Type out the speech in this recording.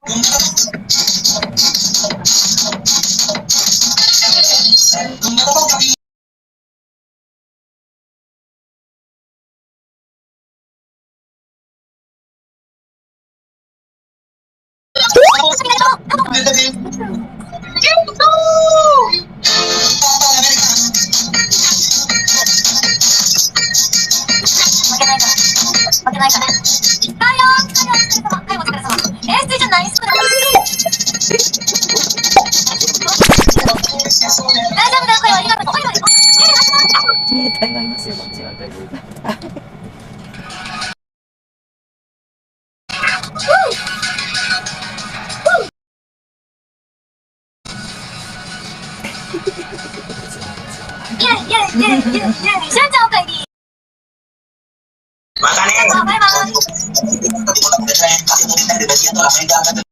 負けないから。来たよー、来たよー、お疲れ様。はい、お疲れ様。スイちゃん何するの？大丈夫だよ、これはありがとう。おいおい、おい、見えた、今いますよ、こっちは。イェイイェイイェイイェイイェイ。しゅんちゃんおかえり。バイバイ。